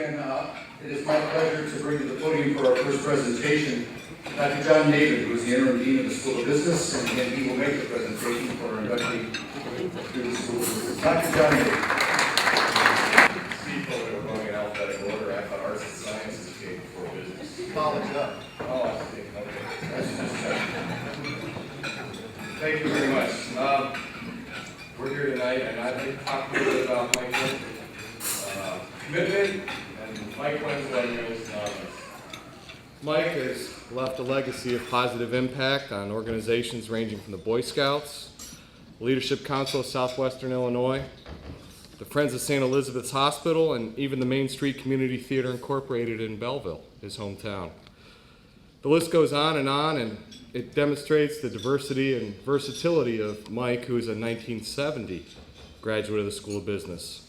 and it is my pleasure to bring to the podium for our first presentation Dr. John David, who is the interim dean of the School of Business, and again, he will make the presentation for our inductee through the School of Business. Dr. John David. Steve told me we're going in alphabetical order. I thought arts and sciences came before business. College up. Oh, I see. Okay. Thank you very much. We're here tonight, and I'd like to talk a little bit about Michael's commitment and Mike Wenzel and Will's knowledge. Mike has left a legacy of positive impact on organizations ranging from the Boy Scouts, Leadership Council of Southwestern Illinois, the Friends of St. Elizabeth's Hospital, and even the Main Street Community Theater Incorporated in Belleville, his hometown. The list goes on, and it demonstrates the diversity and versatility of Mike, who is a 1970 graduate of the School of Business.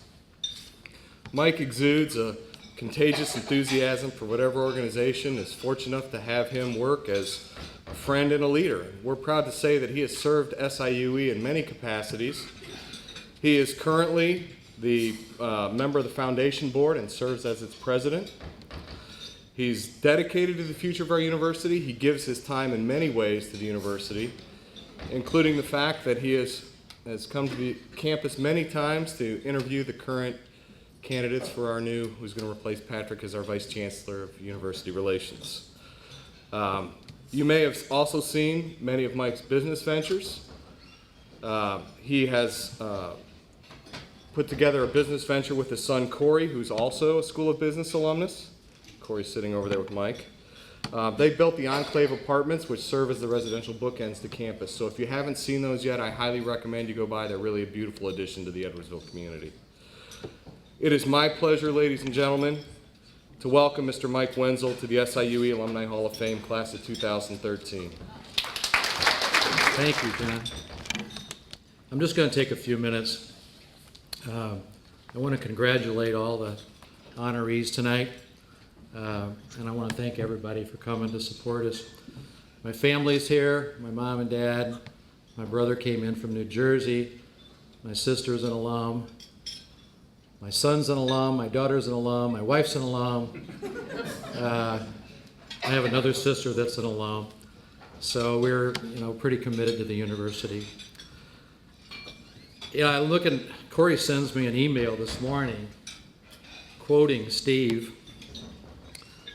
Mike exudes a contagious enthusiasm for whatever organization is fortunate enough to have him work as a friend and a leader. We're proud to say that he has served SIUE in many capacities. He is currently the member of the foundation board and serves as its president. He's dedicated to the future of our university. He gives his time in many ways to the university, including the fact that he has come to the campus many times to interview the current candidates for our new, who's going to replace Patrick as our Vice Chancellor of University Relations. You may have also seen many of Mike's business ventures. He has put together a business venture with his son Corey, who's also a School of Business alumnus. Corey's sitting over there with Mike. They built the Enclave Apartments, which serve as the residential bookends to campus. So if you haven't seen those yet, I highly recommend you go by. They're really a beautiful addition to the Edwardsville community. It is my pleasure, ladies and gentlemen, to welcome Mr. Mike Wenzel to the SIUE Alumni Hall of Fame, class of 2013. Thank you, John. I'm just going to take a few minutes. I want to congratulate all the honorees tonight, and I want to thank everybody for coming to support us. My family's here, my mom and dad. My brother came in from New Jersey. My sister's an alum. My son's an alum, my daughter's an alum, my wife's an alum. I have another sister that's an alum. So we're, pretty committed to the university. I look and Corey sends me an email this morning quoting Steve.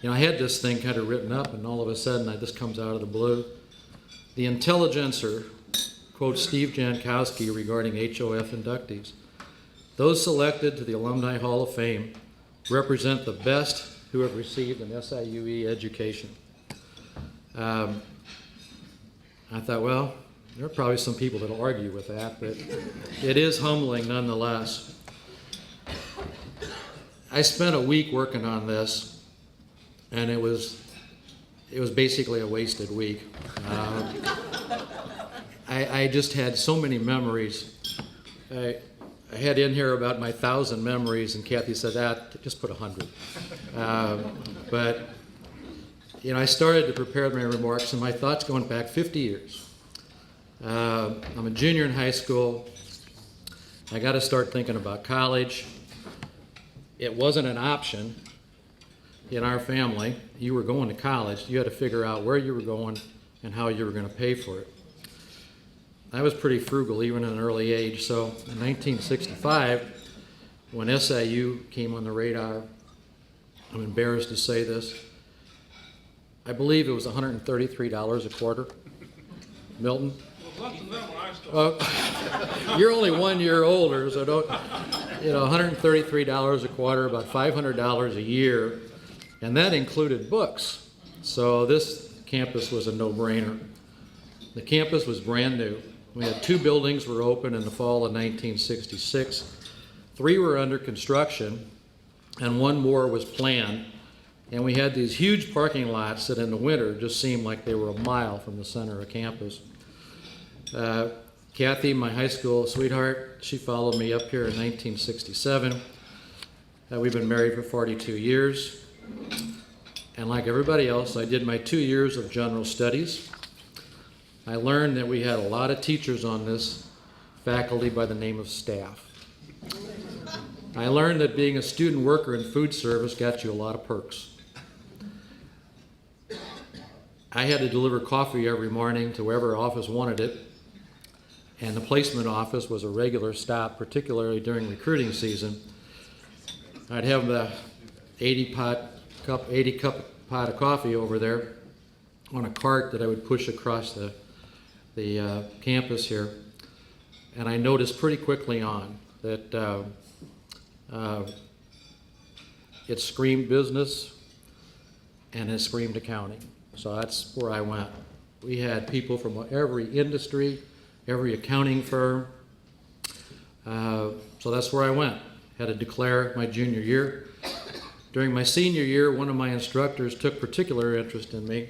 I had this thing kind of written up, and all of a sudden this comes out of the blue. The Intelligencer quotes Steve Jankowski regarding HOF inductees. Those selected to the Alumni Hall of Fame represent the best who have received an SIUE education. I thought, well, there are probably some people that will argue with that, but it is humbling nonetheless. I spent a week working on this, and it was basically a wasted week. I just had so many memories. I had in here about my 1,000 memories, and Kathy said, just put 100. But I started to prepare my remarks, and my thoughts going back 50 years. I'm a junior in high school. I got to start thinking about college. It wasn't an option in our family. You were going to college. You had to figure out where you were going and how you were going to pay for it. I was pretty frugal even at an early age, so in 1965, when SIU came on the radar, I'm embarrassed to say this, I believe it was $133 a quarter. Milton? You're only 1 year older, so don't, $133 a quarter, about $500 a year, and that included books. So this campus was a no-brainer. The campus was brand new. We had 2 buildings were open in the fall of 1966. 3 were under construction, and 1 more was planned. And we had these huge parking lots that in the winter just seemed like they were a mile from the center of campus. Kathy, my high school sweetheart, she followed me up here in 1967. We've been married for 42 years. And like everybody else, I did my 2 years of general studies. I learned that we had a lot of teachers on this faculty by the name of staff. I learned that being a student worker in food service got you a lot of perks. I had to deliver coffee every morning to wherever office wanted it, and the placement office was a regular stop, particularly during recruiting season. I'd have the 80 cup pot of coffee over there on a cart that I would push across the campus here, and I noticed pretty quickly on that it screamed business and it screamed accounting. So that's where I went. We had people from every industry, every accounting firm. So that's where I went. Had to declare my junior year. During my senior year, one of my instructors took particular interest in me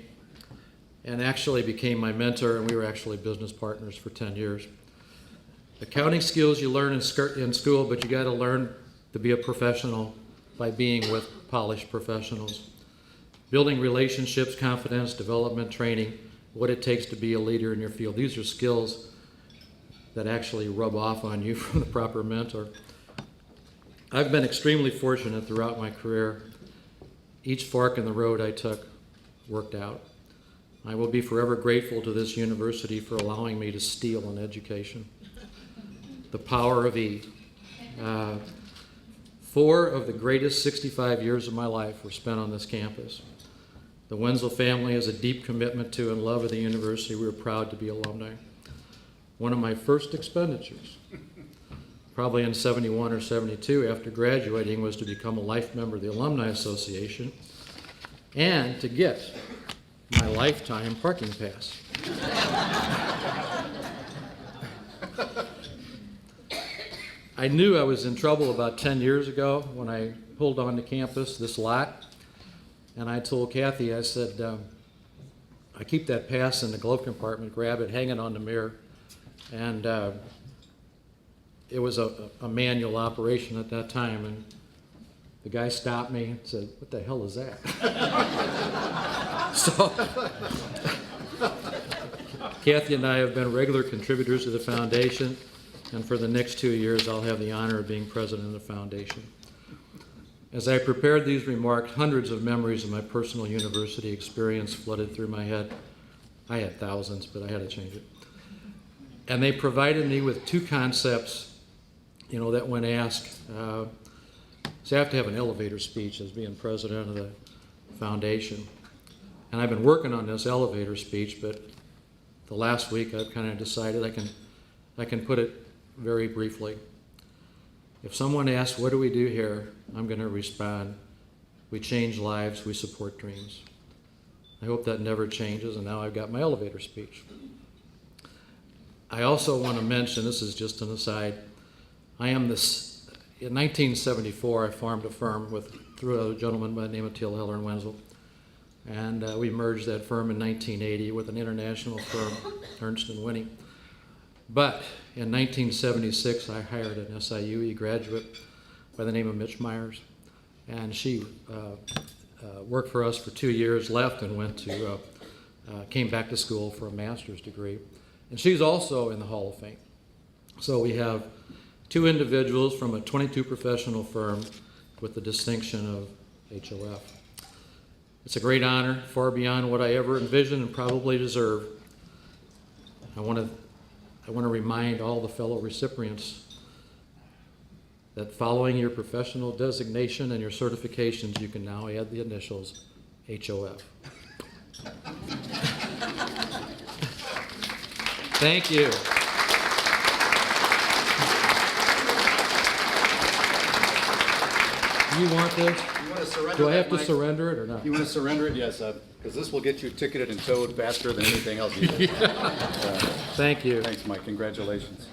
and actually became my mentor, and we were actually business partners for 10 years. Accounting skills you learn in school, but you got to learn to be a professional by being with polished professionals. Building relationships, confidence, development, training, what it takes to be a leader in your field. These are skills that actually rub off on you from the proper mentor. I've been extremely fortunate throughout my career. Each fork in the road I took worked out. I will be forever grateful to this university for allowing me to steal an education. The power of E. 4 of the greatest 65 years of my life were spent on this campus. The Wenzel family has a deep commitment to and love of the university. We are proud to be alumni. One of my first expenditures, probably in 71 or 72 after graduating, was to become a life member of the Alumni Association and to get my lifetime parking pass. I knew I was in trouble about 10 years ago when I pulled onto campus, this lot, and I told Kathy, I said, I keep that pass in the glove compartment, grab it, hang it on the mirror, and it was a manual operation at that time, and the guy stopped me and said, "What the hell is that?" So, Kathy and I have been regular contributors to the foundation, and for the next 2 years, I'll have the honor of being president of the foundation. As I prepared these remarks, hundreds of memories of my personal university experience flooded through my head. I had thousands, but I had to change it. And they provided me with 2 concepts, that when asked, so I have to have an elevator speech as being president of the foundation. And I've been working on this elevator speech, but the last week I've kind of decided I can put it very briefly. If someone asks, what do we do here? I'm going to respond, we change lives, we support dreams. I hope that never changes, and now I've got my elevator speech. I also want to mention, this is just an aside, in 1974, I formed a firm through a gentleman by the name of Helen and Wenzel, and we merged that firm in 1980 with an international firm, Ernst & Winning. But in 1976, I hired an siue graduate by the name of Mitch Myers, and she worked for us for 2 years, left, and came back to school for a master's degree. And she's also in the Hall of Fame. So we have 2 individuals from a 22 professional firm with the distinction of HOF. It's a great honor, far beyond what I ever envisioned and probably deserve. I want to remind all the fellow recipients that following your professional designation and your certifications, you can now add the initials HOF. Thank you. You want this? You want to surrender? Do I have to surrender it or not? You want to surrender it? Yes, because this will get you ticketed and towed faster than anything else you do. Thank you. Thanks, Mike. Congratulations.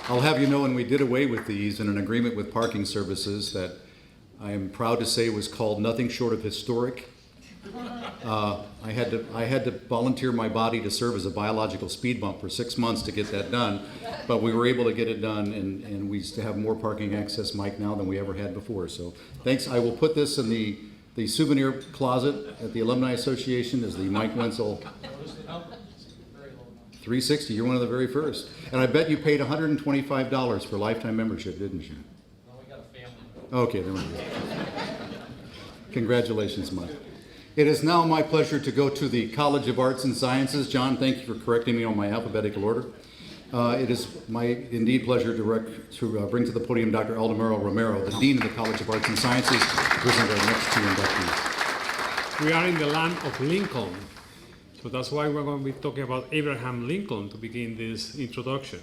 I'll have you know, when we did away with these in an agreement with parking services that I am proud to say was called nothing short of historic. I had to volunteer my body to serve as a biological speed bump for 6 months to get that done, but we were able to get it done, and we have more parking access, Mike, now than we ever had before. So thanks. I will put this in the souvenir closet at the Alumni Association as the Mike Wenzel. $360, you're one of the very first. And I bet you paid $125 for lifetime membership, didn't you? No, we got a family. Okay, there we go. Congratulations, Mike. It is now my pleasure to go to the College of Arts and Sciences. John, thank you for correcting me on my alphabetical order. It is my indeed pleasure to bring to the podium Dr. Aldemaro Romero, the Dean of the College of Arts and Sciences, to present our next two inductees. We are in the land of Lincoln, so that's why we're going to be talking about Abraham Lincoln to begin this introduction.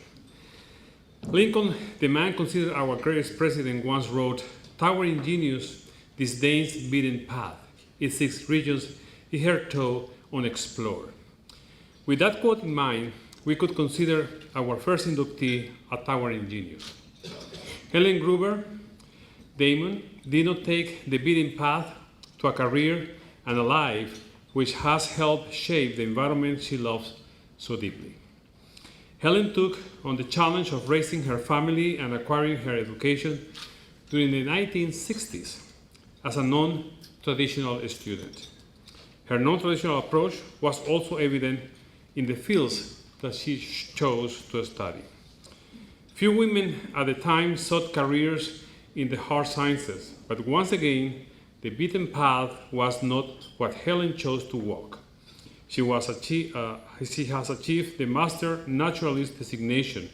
Lincoln, the man considered our greatest president, once wrote, "Towering genius disdains beaten path. It seeks regions hitherto unexplored." With that quote in mind, we could consider our first inductee a towering genius. Helen Gruber, Damon, did not take the beaten path to a career and a life which has helped shape the environment she loves so deeply. Helen took on the challenge of raising her family and acquiring her education during the 1960s as a non-traditional student. Her non-traditional approach was also evident in the fields that she chose to study. Few women at the time sought careers in the hard sciences, but once again, the beaten path was not what Helen chose to walk. She has achieved the Master Naturalist designation,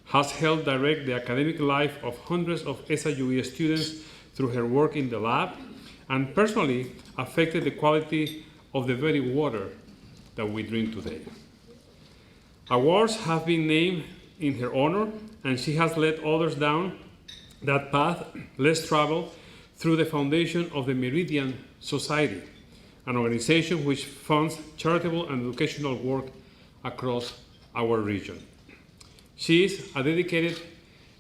has helped direct the academic life of hundreds of SIUE students through her work in the lab, and personally affected the quality of the very water that we drink today. Awards have been named in her honor, and she has led others down that path less traveled through the foundation of the Meridian Society, an organization which funds charitable and educational work across our region. She is a dedicated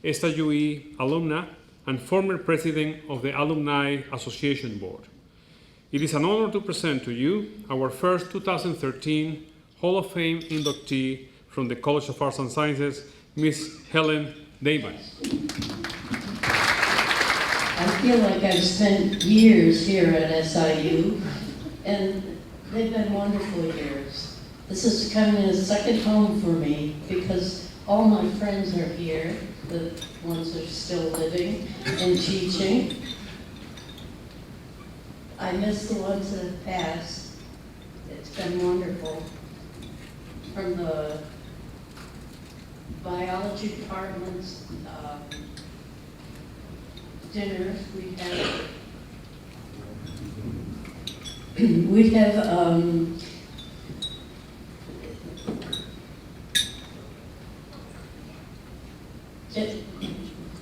SIUE alumna and former president of the Alumni Association Board. It is an honor to present to you our first 2013 Hall of Fame inductee from the College of Arts and Sciences, Miss Helen Damon. I feel like I've spent years here at SIU, and they've been wonderful years. This is kind of a second home for me because all my friends are here, the ones that are still living and teaching. I miss the ones that have passed. It's been wonderful. From the biology department's dinners, we have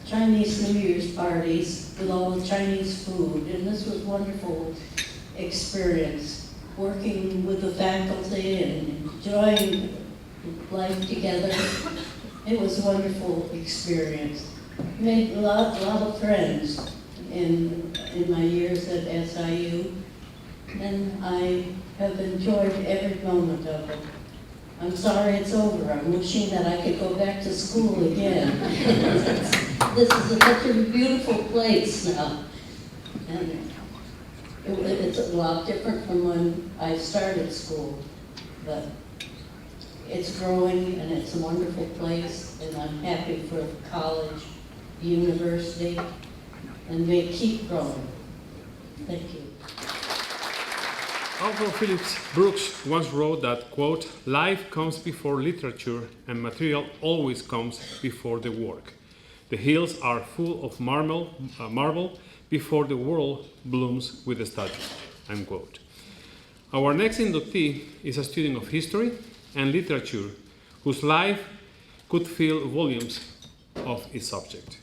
Chinese New Year's parties with all the Chinese food, and this was a wonderful experience, working with the faculty and enjoying life together. It was a wonderful experience. Made a lot of friends in my years at SIU, and I have enjoyed every moment of it. I'm sorry it's over. I'm wishing that I could go back to school again. This is such a beautiful place now. And it's a lot different from when I started school, but it's growing and it's a wonderful place, and I'm happy for the college, the university, and may keep growing. Thank you. Arthur Phillips Brooks once wrote that, quote, "Life comes before literature and material always comes before the work. The hills are full of marble before the world blooms with the study," unquote. Our next inductee is a student of history and literature whose life could fill volumes of its subject.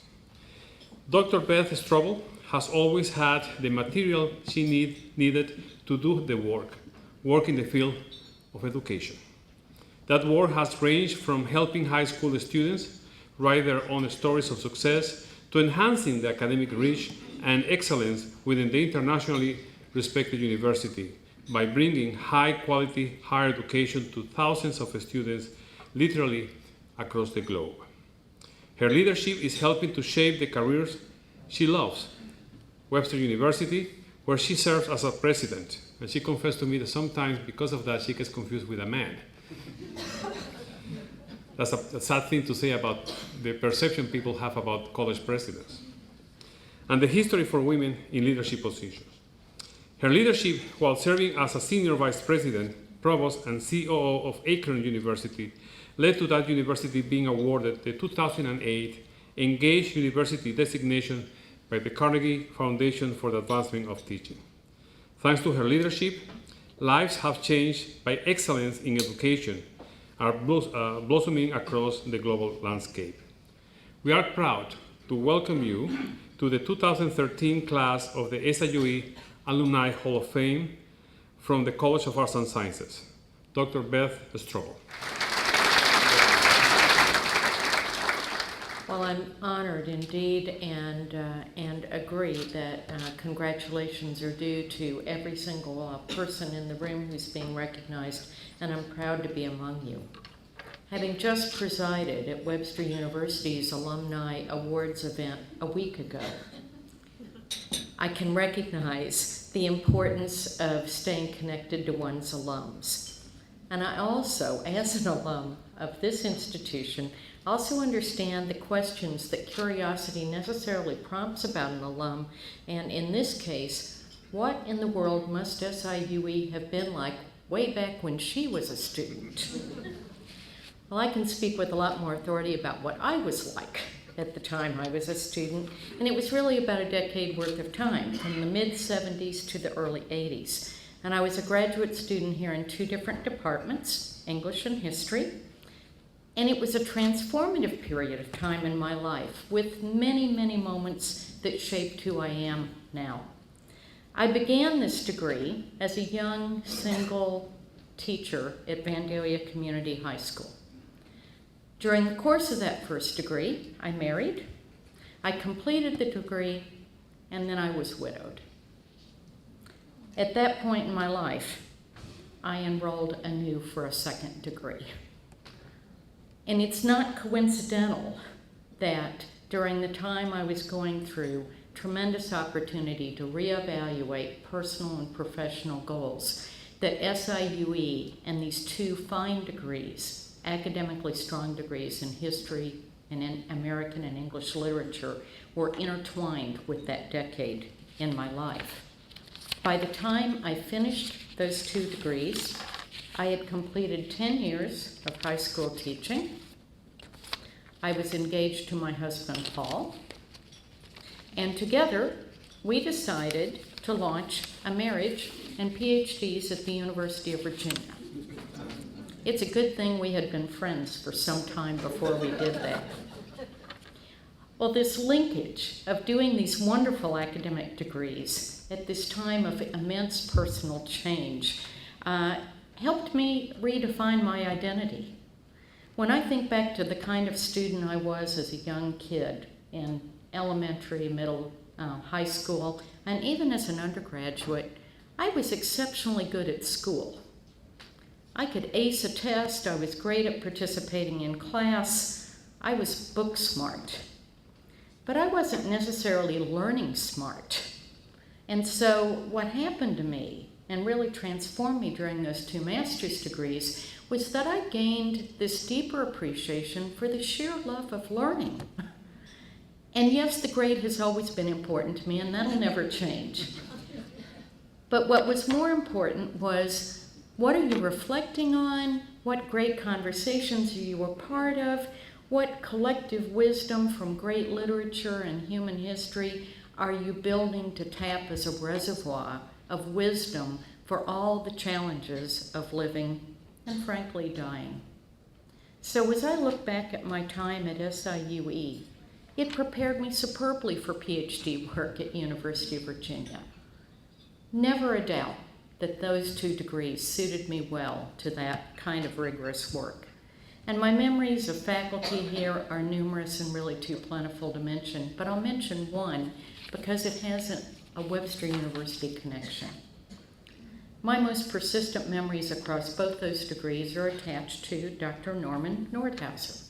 Dr. Beth Stroble has always had the material she needed to do the work in the field of education. That work has ranged from helping high school students write their own stories of success to enhancing the academic reach and excellence within the internationally respected university by bringing high-quality higher education to thousands of students literally across the globe. Her leadership is helping to shape the careers she loves. Webster University, where she serves as a president, and she confessed to me that sometimes because of that she gets confused with a man. That's a sad thing to say about the perception people have about college presidents. And the history for women in leadership positions. Her leadership while serving as a senior vice president, provost, and COO of Akron University led to that university being awarded the 2008 Engaged University designation by the Carnegie Foundation for the Advancement of Teaching. Thanks to her leadership, lives have changed by excellence in education are blossoming across the global landscape. We are proud to welcome you to the 2013 class of the SIUE Alumni Hall of Fame from the College of Arts and Sciences, Dr. Beth Stroble. Well, I'm honored indeed and agree that congratulations are due to every single person in the room who's being recognized, and I'm proud to be among you. Having just presided at Webster University's Alumni Awards event a week ago, I can recognize the importance of staying connected to one's alums. And I also, as an alum of this institution, also understand the questions that curiosity necessarily prompts about an alum, and in this case, what in the world must SIUE have been like way back when she was a student? Well, I can speak with a lot more authority about what I was like at the time I was a student, and it was really about a decade worth of time, from the mid-70s to the early 80s. And I was a graduate student here in 2 different departments, English and history. And it was a transformative period of time in my life with many, many moments that shaped who I am now. I began this degree as a young, single teacher at Vandalia Community High School. During the course of that first degree, I married, I completed the degree, and then I was widowed. At that point in my life, I enrolled anew for a second degree. And it's not coincidental that during the time I was going through tremendous opportunity to reevaluate personal and professional goals, that SIUE and these 2 fine degrees, academically strong degrees in history and in American and English literature, were intertwined with that decade in my life. By the time I finished those 2 degrees, I had completed 10 years of high school teaching. I was engaged to my husband, Paul, and together we decided to launch a marriage and PhDs at the University of Virginia. It's a good thing we had been friends for some time before we did that. Well, this linkage of doing these wonderful academic degrees at this time of immense personal change helped me redefine my identity. When I think back to the kind of student I was as a young kid in elementary, middle, high school, and even as an undergraduate, I was exceptionally good at school. I could ace a test, I was great at participating in class, I was book smart. But I wasn't necessarily learning smart. And so what happened to me, and really transformed me during those 2 master's degrees, was that I gained this deeper appreciation for the sheer love of learning. And yes, the grade has always been important to me, and that'll never change. But what was more important was, what are you reflecting on? What great conversations are you a part of? What collective wisdom from great literature and human history are you building to tap as a reservoir of wisdom for all the challenges of living and frankly dying? So as I look back at my time at SIUE, it prepared me superbly for PhD work at University of Virginia. Never a doubt that those 2 degrees suited me well to that kind of rigorous work. And my memories of faculty here are numerous and really too plentiful to mention, but I'll mention one because it has a Webster University connection. My most persistent memories across both those degrees are attached to Dr. Norman Nordhauser.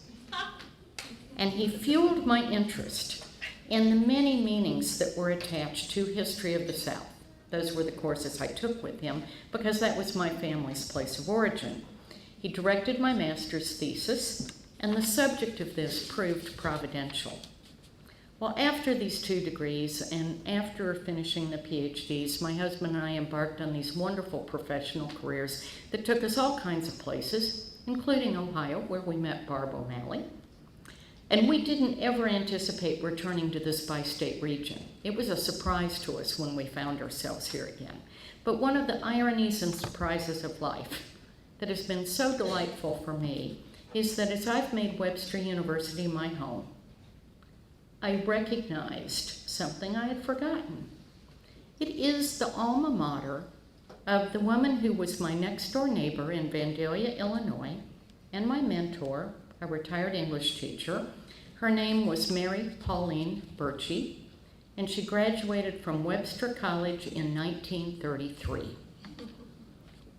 And he fueled my interest in the many meanings that were attached to history of the South. Those were the courses I took with him because that was my family's place of origin. He directed my master's thesis, and the subject of this proved providential. Well, after these 2 degrees and after finishing the PhDs, my husband and I embarked on these wonderful professional careers that took us all kinds of places, including Ohio, where we met Barb O'Malley. And we didn't ever anticipate returning to this bi-state region. It was a surprise to us when we found ourselves here again. But one of the ironies and surprises of life that has been so delightful for me is that as I've made Webster University my home, I recognized something I had forgotten. It is the alma mater of the woman who was my next door neighbor in Vandalia, Illinois, and my mentor, a retired English teacher. Her name was Mary Pauline Birchie, and she graduated from Webster College in 1933.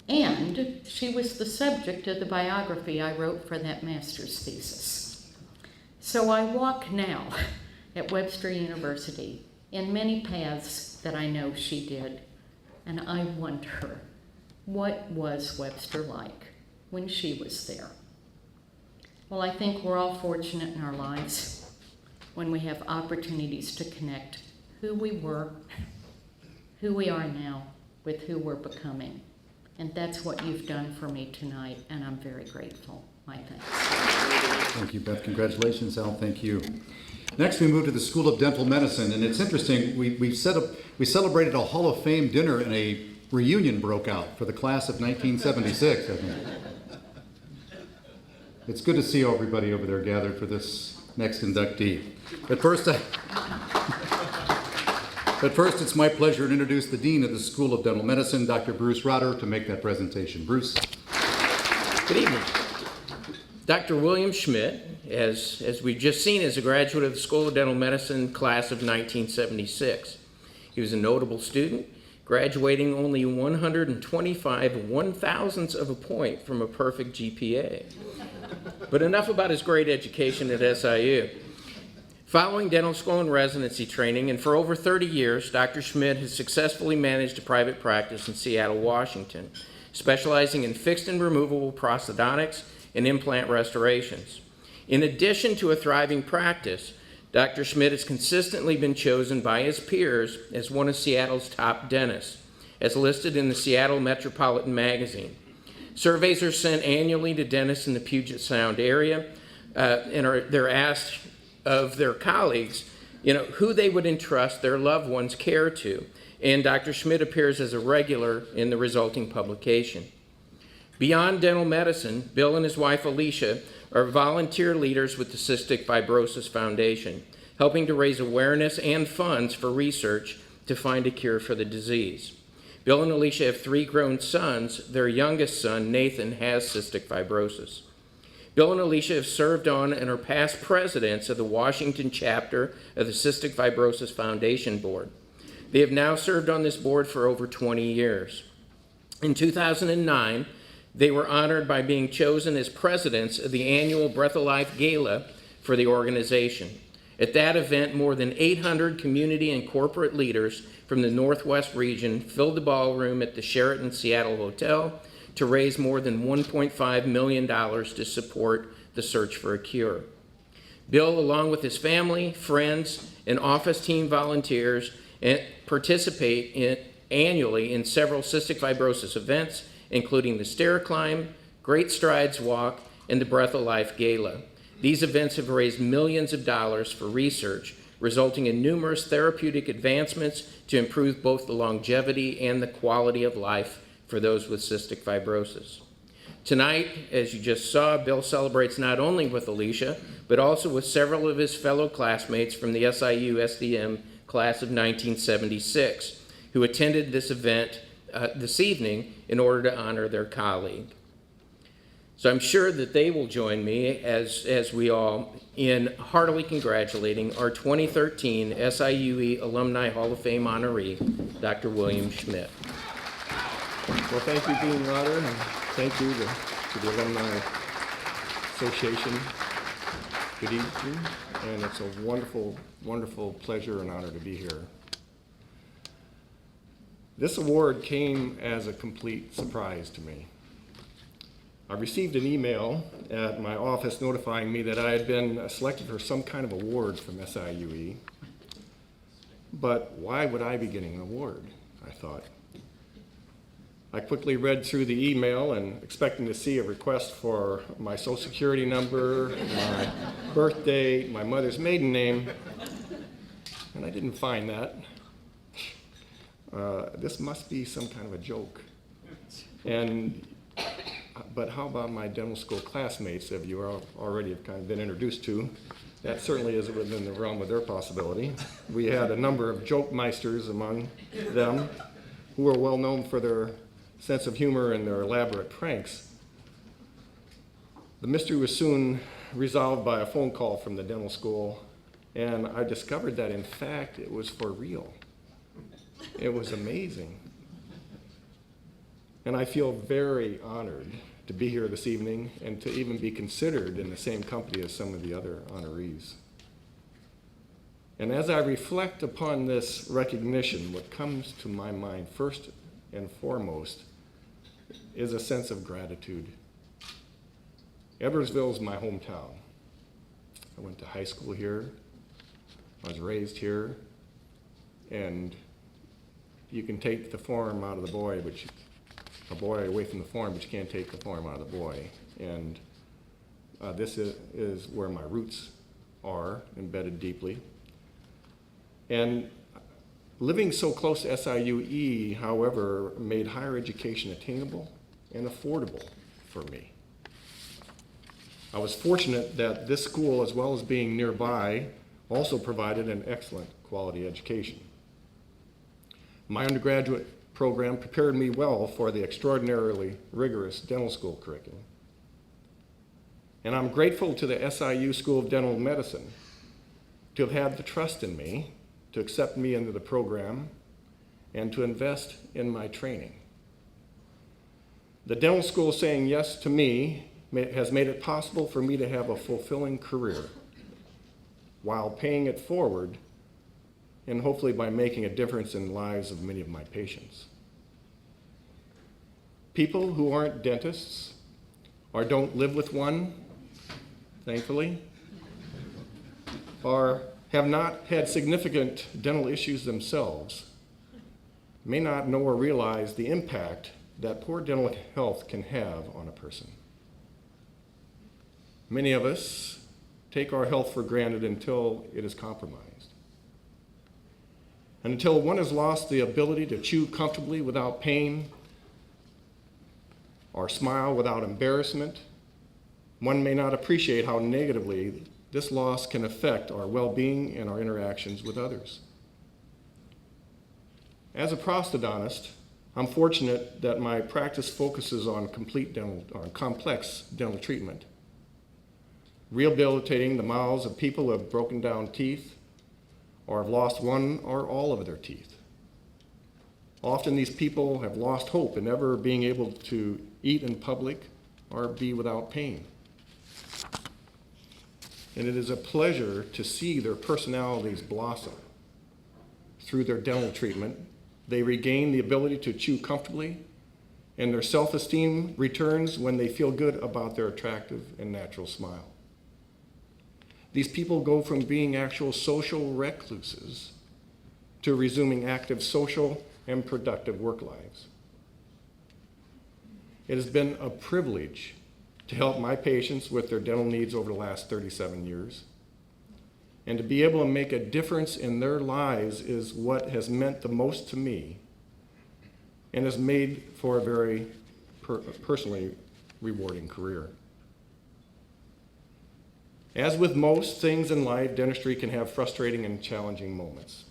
And she was the subject of the biography I wrote for that master's thesis. So I walk now at Webster University in many paths that I know she did, and I wonder, what was Webster like when she was there? Well, I think we're all fortunate in our lives when we have opportunities to connect who we were, who we are now, with who we're becoming. And that's what you've done for me tonight, and I'm very grateful. My thanks. Thank you, Beth. Congratulations, Al. Thank you. Next, we move to the School of Dental Medicine, and it's interesting. We celebrated a Hall of Fame dinner, and a reunion broke out for the class of 1976. I think. It's good to see everybody over there gathered for this next inductee. But first, it's my pleasure to introduce the Dean of the School of Dental Medicine, Dr. Bruce Rotter, to make that presentation. Bruce. Good evening. Dr. William Schmidt, as we've just seen, is a graduate of the School of Dental Medicine class of 1976. He was a notable student, graduating only 125 1/1000ths of a point from a perfect GPA. But enough about his great education at SIU. Following dental school and residency training, and for over 30 years, Dr. Schmidt has successfully managed a private practice in Seattle, Washington, specializing in fixed and removable prosthodontics and implant restorations. In addition to a thriving practice, Dr. Schmidt has consistently been chosen by his peers as one of Seattle's top dentists, as listed in the Seattle Metropolitan Magazine. Surveys are sent annually to dentists in the Puget Sound area, and they're asked of their colleagues, who they would entrust their loved ones' care to, and Dr. Schmidt appears as a regular in the resulting publication. Beyond dental medicine, Bill and his wife Alicia are volunteer leaders with the Cystic Fibrosis Foundation, helping to raise awareness and funds for research to find a cure for the disease. Bill and Alicia have 3 grown sons. Their youngest son, Nathan, has cystic fibrosis. Bill and Alicia have served on and are past presidents of the Washington chapter of the Cystic Fibrosis Foundation Board. They have now served on this board for over 20 years. In 2009, they were honored by being chosen as presidents of the annual Breath of Life Gala for the organization. At that event, more than 800 community and corporate leaders from the Northwest region filled the ballroom at the Sheraton Seattle Hotel to raise more than $1.5 million to support the search for a cure. Bill, along with his family, friends, and office team volunteers, participate annually in several cystic fibrosis events, including the Stair Climb, Great Strides Walk, and the Breath of Life Gala. These events have raised millions of dollars for research, resulting in numerous therapeutic advancements to improve both the longevity and the quality of life for those with cystic fibrosis. Tonight, as you just saw, Bill celebrates not only with Alicia, but also with several of his fellow classmates from the SIU SDM class of 1976, who attended this event this evening in order to honor their colleague. So I'm sure that they will join me, as we all, in heartily congratulating our 2013 SIUE Alumni Hall of Fame honoree, Dr. William Schmidt. Well, thank you, Dean Rotter, and thank you to the Alumni Association. Good evening, and it's a wonderful, wonderful pleasure and honor to be here. This award came as a complete surprise to me. I received an email at my office notifying me that I had been selected for some kind of award from SIUE. But why would I be getting an award? I thought. I quickly read through the email and expecting to see a request for my social security number, my birth date, my mother's maiden name, and I didn't find that. This must be some kind of a joke. But how about my dental school classmates that you already have kind of been introduced to? That certainly is within the realm of their possibility. We had a number of joke meisters among them who were well known for their sense of humor and their elaborate pranks. The mystery was soon resolved by a phone call from the dental school, and I discovered that in fact it was for real. It was amazing. And I feel very honored to be here this evening and to even be considered in the same company as some of the other honorees. And as I reflect upon this recognition, what comes to my mind first and foremost is a sense of gratitude. Edwardsville is my hometown. I went to high school here, I was raised here, and you can take the form out of the boy, a boy away from the form, but you can't take the form out of the boy. And this is where my roots are, embedded deeply. And living so close to SIUE, however, made higher education attainable and affordable for me. I was fortunate that this school, as well as being nearby, also provided an excellent quality education. My undergraduate program prepared me well for the extraordinarily rigorous dental school curriculum. And I'm grateful to the SIU School of Dental Medicine to have had the trust in me, to accept me into the program, and to invest in my training. The dental school saying yes to me has made it possible for me to have a fulfilling career while paying it forward, and hopefully by making a difference in the lives of many of my patients. People who aren't dentists or don't live with one, thankfully, or have not had significant dental issues themselves, may not know or realize the impact that poor dental health can have on a person. Many of us take our health for granted until it is compromised. And until one has lost the ability to chew comfortably without pain or smile without embarrassment, one may not appreciate how negatively this loss can affect our well-being and our interactions with others. As a prosthodontist, I'm fortunate that my practice focuses on complex dental treatment, rehabilitating the mouths of people who have broken down teeth or have lost one or all of their teeth. Often these people have lost hope in ever being able to eat in public or be without pain. And it is a pleasure to see their personalities blossom. Through their dental treatment, they regain the ability to chew comfortably, and their self-esteem returns when they feel good about their attractive and natural smile. These people go from being actual social recluses to resuming active social and productive work lives. It has been a privilege to help my patients with their dental needs over the last 37 years. And to be able to make a difference in their lives is what has meant the most to me and has made for a very personally rewarding career. As with most things in life, dentistry can have frustrating and challenging moments.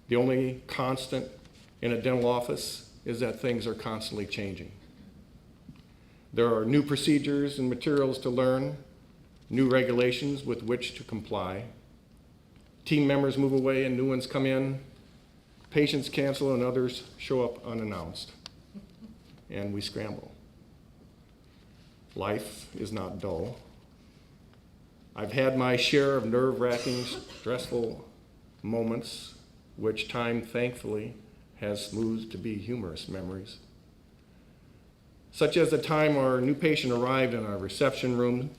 The only constant in a dental office is that things are constantly changing. There are new procedures and materials to learn, new regulations with which to comply. Team members move away and new ones come in. Patients cancel and others show up unannounced. And we scramble. Life is not dull. I've had my share of nerve-wracking, stressful moments, which time, thankfully, has smoothed to be humorous memories. such as the time our new patient arrived in our reception room,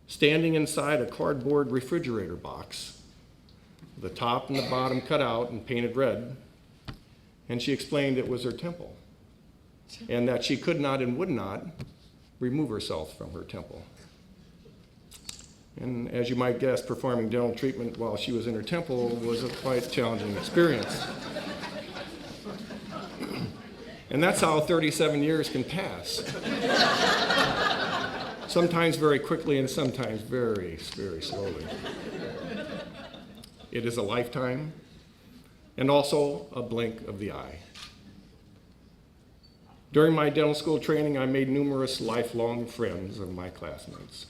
standing inside a cardboard refrigerator box, the top and the bottom cut out and painted red, and she explained it was her temple, and that she could not and would not remove herself from her temple. And as you might guess, performing dental treatment while she was in her temple was a quite challenging experience. And that's how 37 years can pass. Sometimes very quickly and sometimes very, very slowly. It is a lifetime and also a blink of the eye. During my dental school training, I made numerous lifelong friends of my classmates.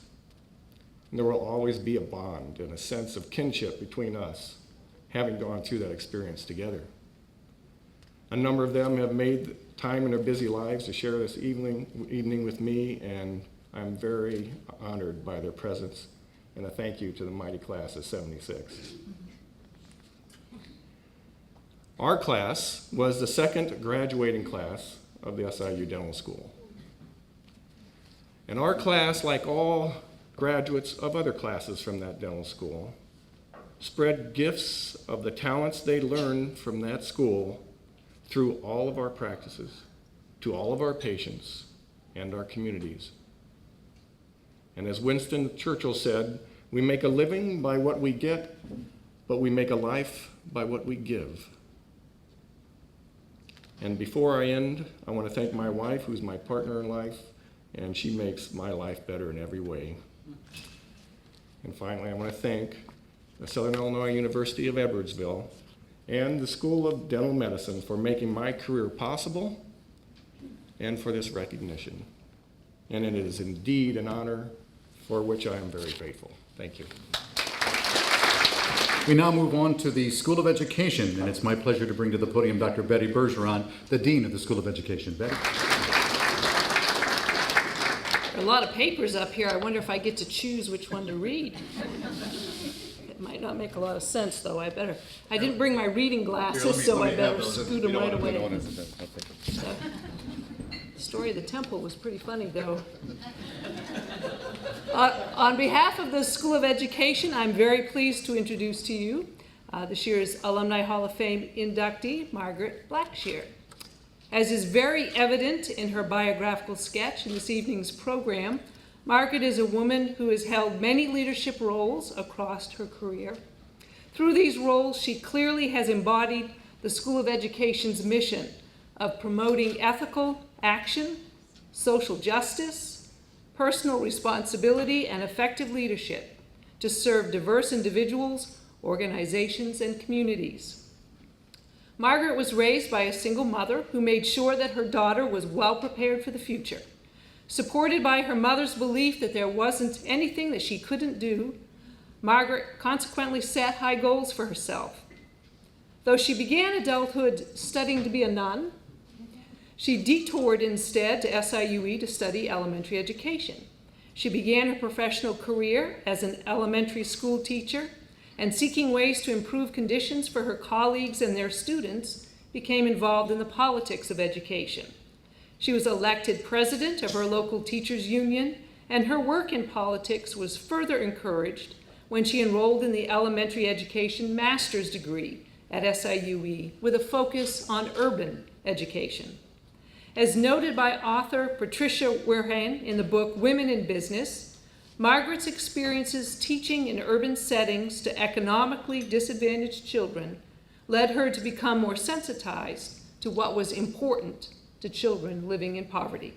And there will always be a bond and a sense of kinship between us, having gone through that experience together. A number of them have made time in their busy lives to share this evening with me, and I'm very honored by their presence, and a thank you to the mighty class of 76. Our class was the second graduating class of the SIU Dental School. And our class, like all graduates of other classes from that dental school, spread gifts of the talents they learned from that school through all of our practices, to all of our patients and our communities. And as Winston Churchill said, we make a living by what we get, but we make a life by what we give. And before I end, I want to thank my wife, who's my partner in life, and she makes my life better in every way. And finally, I want to thank the Southern Illinois University of Edwardsville and the School of Dental Medicine for making my career possible and for this recognition. And it is indeed an honor for which I am very grateful. Thank you. We now move on to the School of Education, and it's my pleasure to bring to the podium Dr. Betty Bergeron, the Dean of the School of Education. Betty. A lot of papers up here. I wonder if I get to choose which one to read. It might not make a lot of sense, though. I didn't bring my reading glasses, so I better scoot them right away. The story of the temple was pretty funny, though. On behalf of the School of Education, I'm very pleased to introduce to you this year's Alumni Hall of Fame inductee, Margaret Blackshere. As is very evident in her biographical sketch in this evening's program, Margaret is a woman who has held many leadership roles across her career. Through these roles, she clearly has embodied the School of Education's mission of promoting ethical action, social justice, personal responsibility, and effective leadership to serve diverse individuals, organizations, and communities. Margaret was raised by a single mother who made sure that her daughter was well prepared for the future. Supported by her mother's belief that there wasn't anything that she couldn't do, Margaret consequently set high goals for herself. Though she began adulthood studying to be a nun, she detoured instead to SIUE to study elementary education. She began her professional career as an elementary school teacher, and seeking ways to improve conditions for her colleagues and their students, became involved in the politics of education. She was elected president of her local teachers union, and her work in politics was further encouraged when she enrolled in the elementary education master's degree at SIUE with a focus on urban education. As noted by author Patricia Werhan in the book Women in Business, Margaret's experiences teaching in urban settings to economically disadvantaged children led her to become more sensitized to what was important to children living in poverty.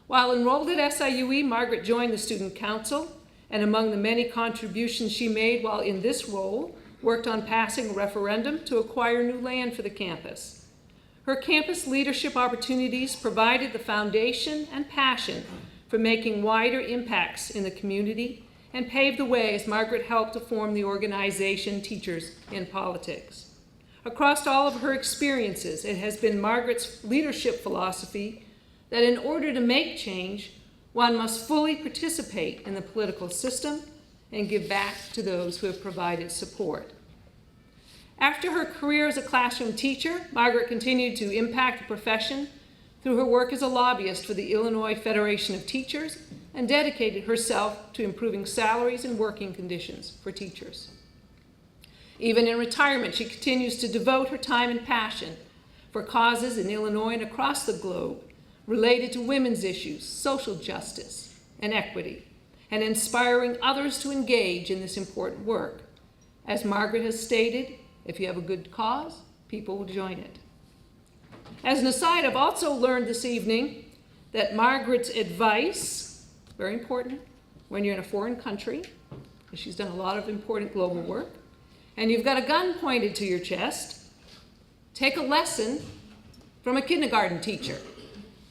While enrolled at SIUE, Margaret joined the Student Council, and among the many contributions she made while in this role, worked on passing a referendum to acquire new land for the campus. Her campus leadership opportunities provided the foundation and passion for making wider impacts in the community and paved the way as Margaret helped to form the organization Teachers in Politics. Across all of her experiences, it has been Margaret's leadership philosophy that in order to make change, one must fully participate in the political system and give back to those who have provided support. After her career as a classroom teacher, Margaret continued to impact the profession through her work as a lobbyist for the Illinois Federation of Teachers and dedicated herself to improving salaries and working conditions for teachers. Even in retirement, she continues to devote her time and passion for causes in Illinois and across the globe related to women's issues, social justice, and equity, and inspiring others to engage in this important work. As Margaret has stated, if you have a good cause, people will join it. As an aside, I've also learned this evening that Margaret's advice, very important when you're in a foreign country, she's done a lot of important global work, and you've got a gun pointed to your chest, take a lesson from a kindergarten teacher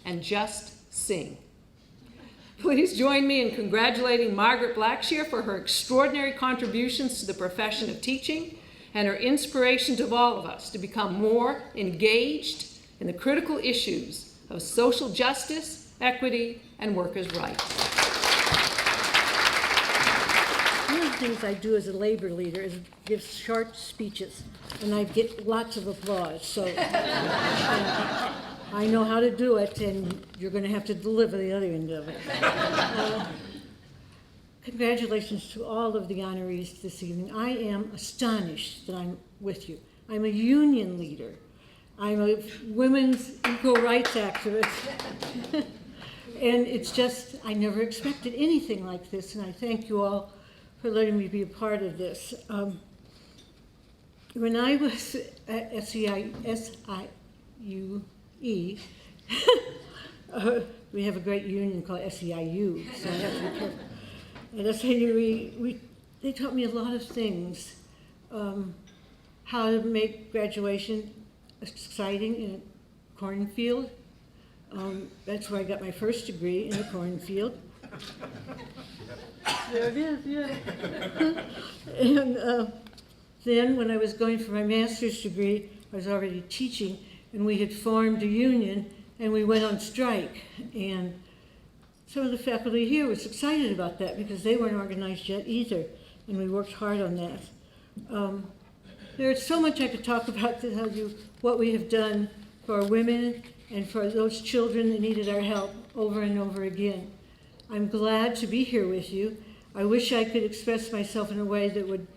and just sing. Please join me in congratulating Margaret Blackshere for her extraordinary contributions to the profession of teaching and her inspiration to all of us to become more engaged in the critical issues of social justice, equity, and workers' rights. One of the things I do as a labor leader is give short speeches, and I get lots of applause. So I know how to do it, and you're going to have to deliver the other end of it. Congratulations to all of the honorees this evening. I am astonished that I'm with you. I'm a union leader. I'm a women's equal rights activist. And it's just, I never expected anything like this, and I thank you all for letting me be a part of this. When I was at SIUE, we have a great union called SEIU, so I have to be careful. At SIUE, they taught me a lot of things. How to make graduation exciting in a cornfield. That's where I got my first degree, in the cornfield. There it is, yeah. And then when I was going for my master's degree, I was already teaching, and we had formed a union, and we went on strike. And some of the faculty here was excited about that because they weren't organized yet either, and we worked hard on that. There's so much I could talk about to tell you what we have done for women and for those children that needed our help over and over again. I'm glad to be here with you. I wish I could express myself in a way that would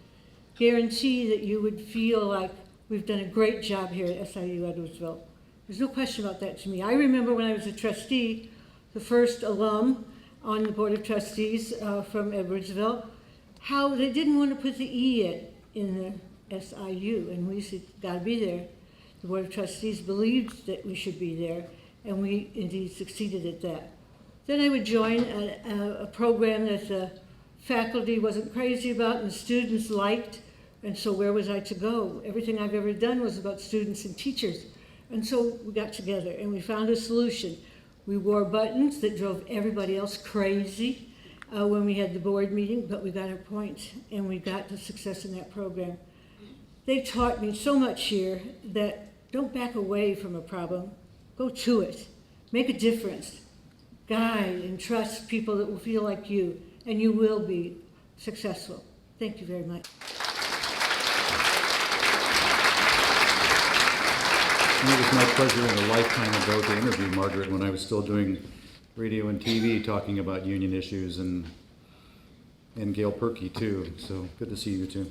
guarantee that you would feel like we've done a great job here at SIU Edwardsville. There's no question about that to me. I remember when I was a trustee, the first alum on the Board of Trustees from Edwardsville, how they didn't want to put the E in the SIU, and we said, gotta be there. The Board of Trustees believed that we should be there, and we indeed succeeded at that. Then I would join a program that the faculty wasn't crazy about and the students liked, and so where was I to go? Everything I've ever done was about students and teachers. And so we got together and we found a solution. We wore buttons that drove everybody else crazy when we had the board meeting, but we got our point and we got the success in that program. They taught me so much here that don't back away from a problem, go to it, make a difference, guide and trust people that will feel like you, and you will be successful. Thank you very much. It was my pleasure in a lifetime ago to interview Margaret when I was still doing radio and TV, talking about union issues, and Gail Perkey too. So good to see you too.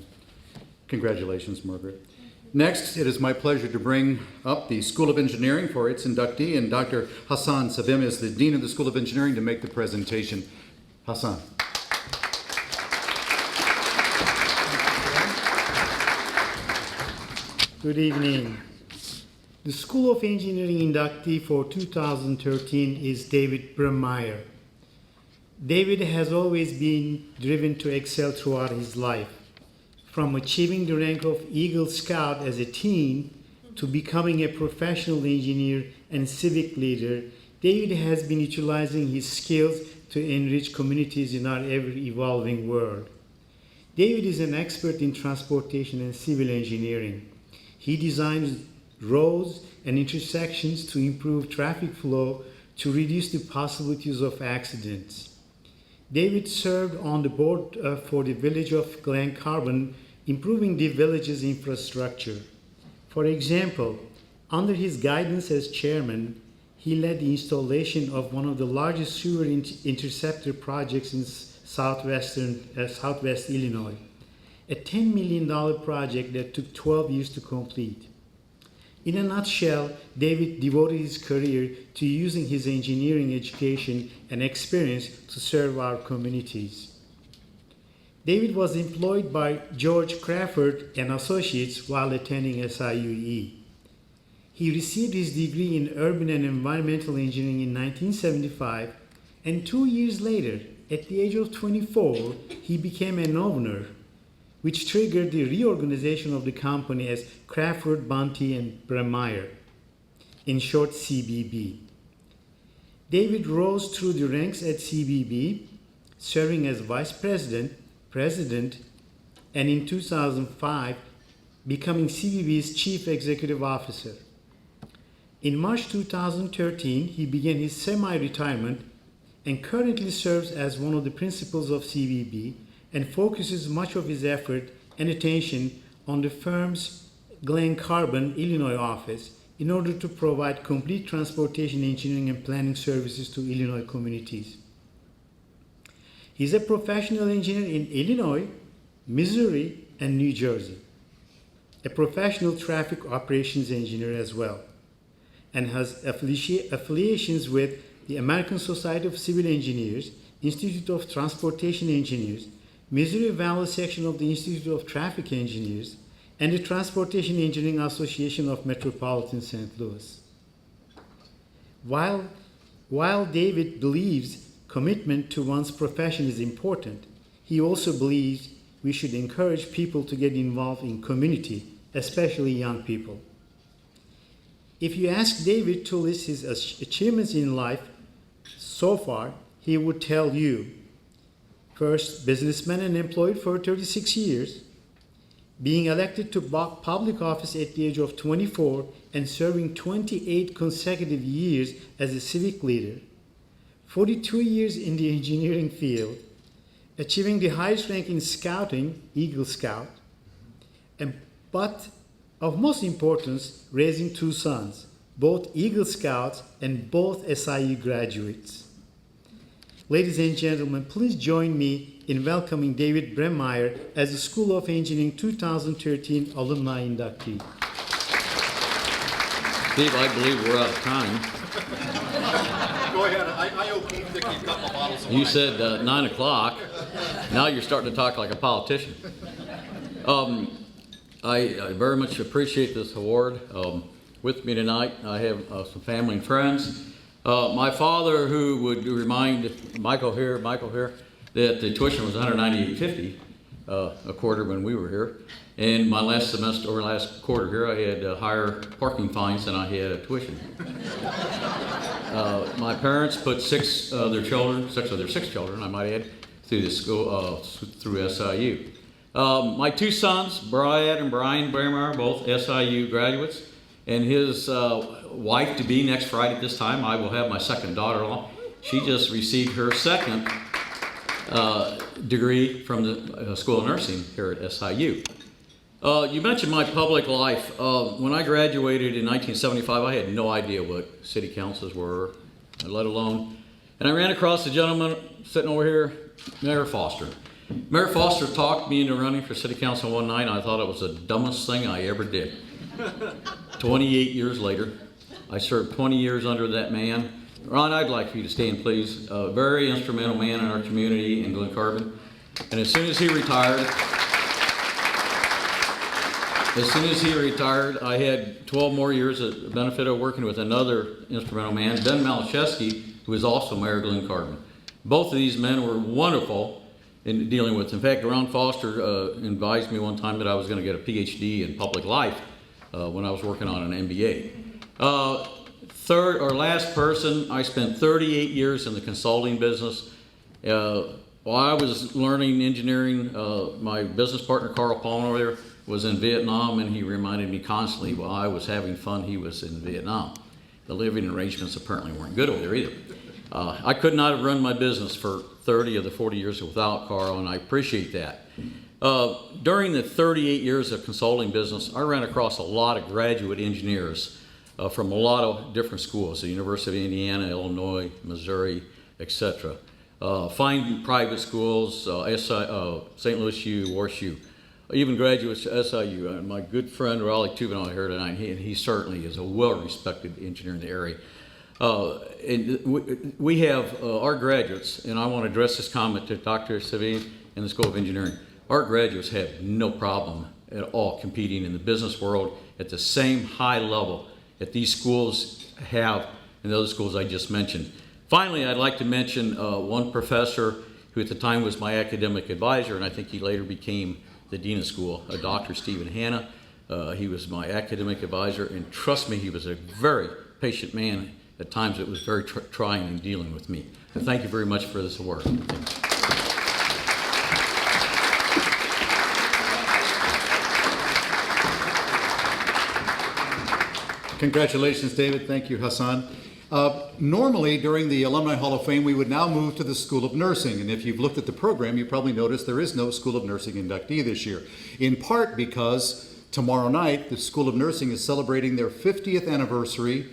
Congratulations, Margaret. Next, it is my pleasure to bring up the School of Engineering for its inductee, and Dr. Hassan Savim is the Dean of the School of Engineering to make the presentation. Hassan. Good evening. The School of Engineering inductee for 2013 is David Brammeier. David has always been driven to excel throughout his life. From achieving the rank of Eagle Scout as a teen to becoming a professional engineer and civic leader, David has been utilizing his skills to enrich communities in our ever-evolving world. David is an expert in transportation and civil engineering. He designs roads and intersections to improve traffic flow to reduce the possibilities of accidents. David served on the board for the village of Glen Carbon, improving the village's infrastructure. For example, under his guidance as chairman, he led the installation of one of the largest sewer interceptor projects in southwest Illinois, a $10 million project that took 12 years to complete. In a nutshell, David devoted his career to using his engineering education and experience to serve our communities. David was employed by George Crawford and Associates while attending SIUE. He received his degree in urban and environmental engineering in 1975, and 2 years later, at the age of 24, he became an owner, which triggered the reorganization of the company as Crawford, Bunty, and Brammeier, in short CBB. David rose through the ranks at CBB, serving as vice president, president, and in 2005, becoming CBB's chief executive officer. In March 2013, he began his semi-retirement and currently serves as one of the principals of CBB and focuses much of his effort and attention on the firm's Glen Carbon, Illinois office in order to provide complete transportation engineering and planning services to Illinois communities. He's a professional engineer in Illinois, Missouri, and New Jersey, a professional traffic operations engineer as well, and has affiliations with the American Society of Civil Engineers, Institute of Transportation Engineers, Missouri Valley section of the Institute of Traffic Engineers, and the Transportation Engineering Association of Metropolitan St. Louis. While David believes commitment to one's profession is important, he also believes we should encourage people to get involved in community, especially young people. If you ask David to list his achievements in life so far, he would tell you: first, businessman and employed for 36 years, being elected to public office at the age of 24 and serving 28 consecutive years as a civic leader, 42 years in the engineering field, achieving the highest rank in scouting, Eagle Scout, but of most importance, raising 2 sons, both Eagle Scouts and both SIU graduates. Ladies and gentlemen, please join me in welcoming David Brammeier as the School of Engineering 2013 Alumni inductee. Steve, I believe we're out of time. Go ahead. I owe Pete a couple of bottles of wine. You said 9 o'clock. Now you're starting to talk like a politician. I very much appreciate this award. With me tonight, I have some family and friends. My father, who would remind Michael here, that the tuition was $198.50 a quarter when we were here. And my last semester, or last quarter here, I had higher parking fines than I had tuition. My parents put 6 of their 6 children, I might add, through the school, through SIU. My 2 sons, Brad and Brian Brammeier, both SIU graduates, and his wife-to-be next Friday at this time, I will have my second daughter-in-law. She just received her second degree from the School of Nursing here at SIU. You mentioned my public life. When I graduated in 1975, I had no idea what city councils were, let alone, and I ran across the gentleman sitting over here, Mayor Foster. Mayor Foster talked me into running for city council one night, and I thought it was the dumbest thing I ever did. 28 years later, I served 20 years under that man. Ron, I'd like for you to stand, please. A very instrumental man in our community in Glen Carbon. And as soon as he retired, I had 12 more years of the benefit of working with another instrumental man, Ben Malachewski, who was also mayor of Glen Carbon. Both of these men were wonderful in dealing with. In fact, Ron Foster advised me one time that I was going to get a PhD in public life when I was working on an MBA. Third or last person, I spent 38 years in the consulting business. While I was learning engineering, my business partner, Carl Palmer, there was in Vietnam, and he reminded me constantly while I was having fun, he was in Vietnam. The living arrangements apparently weren't good over there either. I could not have run my business for 30 of the 40 years without Carl, and I appreciate that. During the 38 years of consulting business, I ran across a lot of graduate engineers from a lot of different schools, the University of Indiana, Illinois, Missouri, etc. Fine private schools, St. Louis U, Warshu, even graduates to SIU. My good friend Raleigh Tuvenel here tonight, he certainly is a well-respected engineer in the area. And we have our graduates, and I want to address this comment to Dr. Savine and the School of Engineering. Our graduates have no problem at all competing in the business world at the same high level that these schools have and the other schools I just mentioned. Finally, I'd like to mention one professor who at the time was my academic advisor, and I think he later became the dean of school, Dr. Stephen Hanna. He was my academic advisor, and trust me, he was a very patient man. At times it was very trying in dealing with me. And thank you very much for this award. Congratulations, David. Thank you, Hassan. Normally, during the Alumni Hall of Fame, we would now move to the School of Nursing. And if you've looked at the program, you probably noticed there is no School of Nursing inductee this year, in part because tomorrow night, the School of Nursing is celebrating their 50th anniversary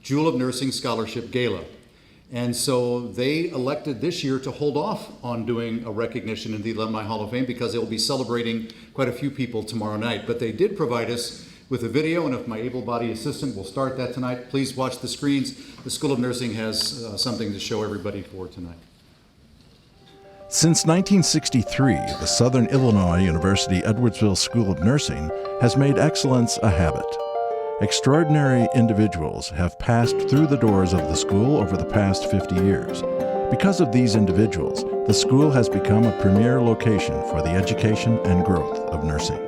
Jewel of Nursing Scholarship Gala. And so they elected this year to hold off on doing a recognition in the Alumni Hall of Fame because they'll be celebrating quite a few people tomorrow night. But they did provide us with a video, and if my able-bodied assistant will start that tonight, please watch the screens. The School of Nursing has something to show everybody for tonight. Since 1963, the Southern Illinois University Edwardsville School of Nursing has made excellence a habit. Extraordinary individuals have passed through the doors of the school over the past 50 years. Because of these individuals, the school has become a premier location for the education and growth of nursing.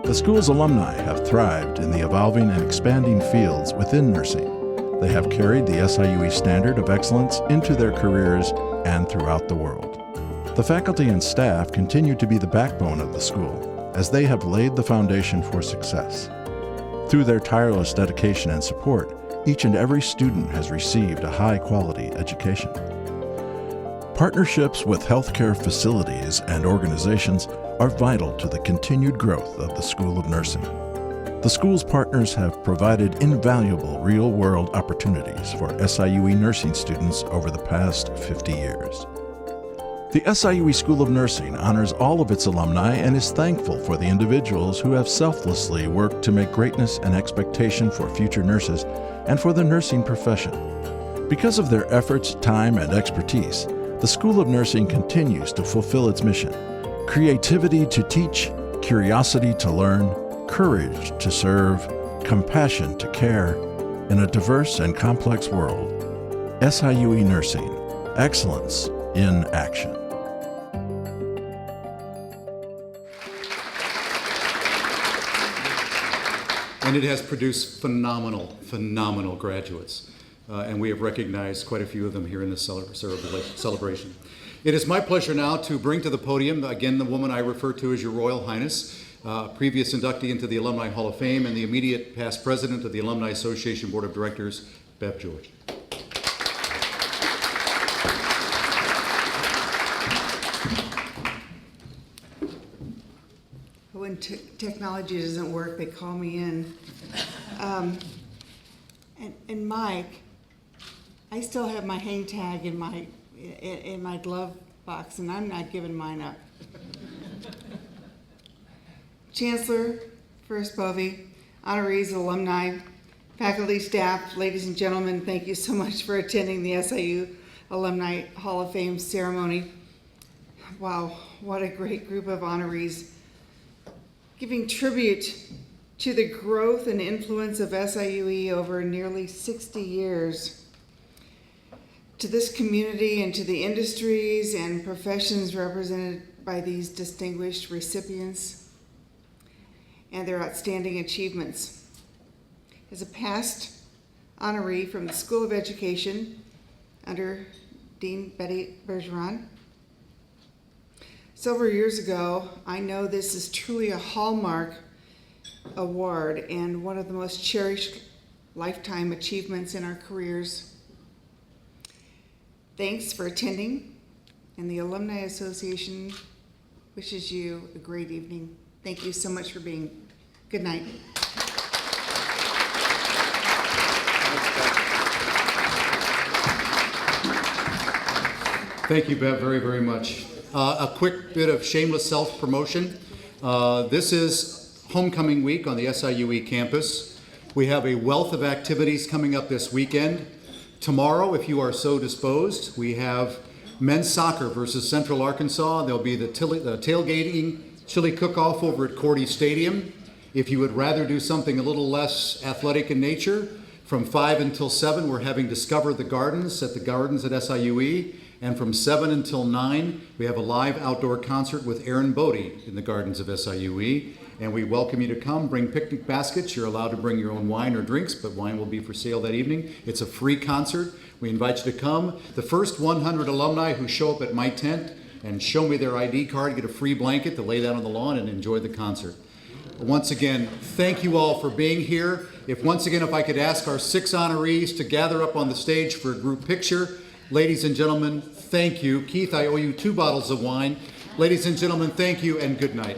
The school's alumni have thrived in the evolving and expanding fields within nursing. They have carried the SIUE standard of excellence into their careers and throughout the world. The faculty and staff continue to be the backbone of the school, as they have laid the foundation for success. Through their tireless dedication and support, each and every student has received a high-quality education. Partnerships with healthcare facilities and organizations are vital to the continued growth of the School of Nursing. The school's partners have provided invaluable real-world opportunities for SIUE nursing students over the past 50 years. The SIUE School of Nursing honors all of its alumni and is thankful for the individuals who have selflessly worked to make greatness an expectation for future nurses and for the nursing profession. Because of their efforts, time, and expertise, the School of Nursing continues to fulfill its mission: creativity to teach, curiosity to learn, courage to serve, compassion to care, in a diverse and complex world. SIUE Nursing, excellence in action. And it has produced phenomenal graduates. And we have recognized quite a few of them here in this celebration. It is my pleasure now to bring to the podium, again, the woman I refer to as Your Royal Highness, previous inductee into the Alumni Hall of Fame and the immediate past president of the Alumni Association Board of Directors, Bev George. When technology doesn't work, they call me in. And Mike, I still have my hang tag in my glove box, and I'm not giving mine up. Chancellor, First Bovee, honorees, alumni, faculty, staff, ladies and gentlemen, thank you so much for attending the SIU Alumni Hall of Fame ceremony. Wow, what a great group of honorees. Giving tribute to the growth and influence of SIUE over nearly 60 years, to this community and to the industries and professions represented by these distinguished recipients and their outstanding achievements. As a past honoree from the School of Education under Dean Betty Bergeron, several years ago, I know this is truly a hallmark award and one of the most cherished lifetime achievements in our careers. Thanks for attending, and the Alumni Association wishes you a great evening. Thank you so much for being. Good night. Thank you, Bev, very, very much. A quick bit of shameless self-promotion. This is homecoming week on the SIUE campus. We have a wealth of activities coming up this weekend. Tomorrow, if you are so disposed, we have men's soccer versus Central Arkansas. There'll be the tailgating chili cook-off over at Cordy Stadium. If you would rather do something a little less athletic in nature, from 5 until 7, we're having Discover the Gardens at SIUE. And from 7 until 9, we have a live outdoor concert with Aaron Bodie in the gardens of SIUE. And we welcome you to come. Bring picnic baskets. You're allowed to bring your own wine or drinks, but wine will be for sale that evening. It's a free concert. We invite you to come. The first 100 alumni who show up at my tent and show me their ID card get a free blanket to lay down on the lawn and enjoy the concert. Once again, thank you all for being here. If I could ask our 6 honorees to gather up on the stage for a group picture. Ladies and gentlemen, thank you. Keith, I owe you 2 bottles of wine. Ladies and gentlemen, thank you and good night.